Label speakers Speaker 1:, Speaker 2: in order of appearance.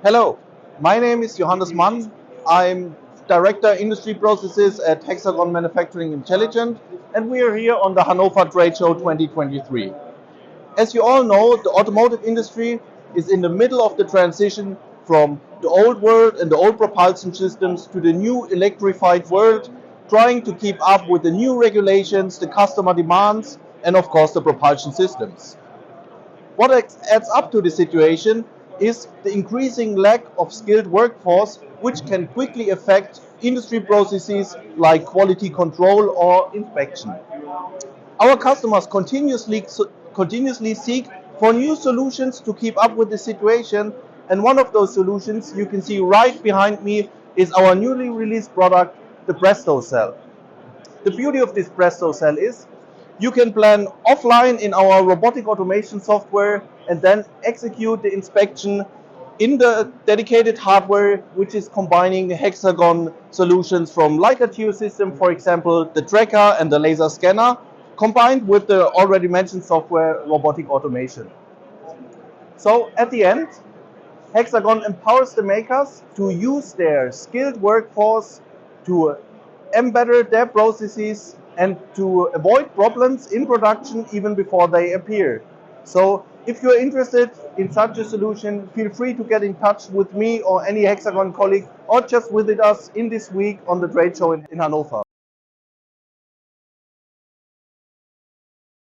Speaker 1: Hello, my name is Johannes Mann. I'm Director Industry Processes at Hexagon Manufacturing Intelligence, and we are here on the Hannover Trade Show 2023. As you all know, the automotive industry is in the middle of the transition from the old world and the old propulsion systems to the new electrified world, trying to keep up with the new regulations, the customer demands, and of course the propulsion systems. What adds up to the situation is the increasing lack of skilled workforce, which can quickly affect industry processes like quality control or inspection. Our customers continuously seek for new solutions to keep up with the situation, and one of those solutions you can see right behind me is our newly released product, the PRESTO cell. The beauty of this PRESTO cell is you can plan offline in our robotic automation software and then execute the inspection in the dedicated hardware, which is combining Hexagon solutions from Leica TU system, for example, the tracker and the laser scanner, combined with the already mentioned software robotic automation. So at the end, Hexagon empowers the makers to use their skilled workforce to embed their processes and to avoid problems in production even before they appear. So if you're interested in such a solution, feel free to get in touch with me or any Hexagon colleague, or just visit us in this week on the trade show in Hannover.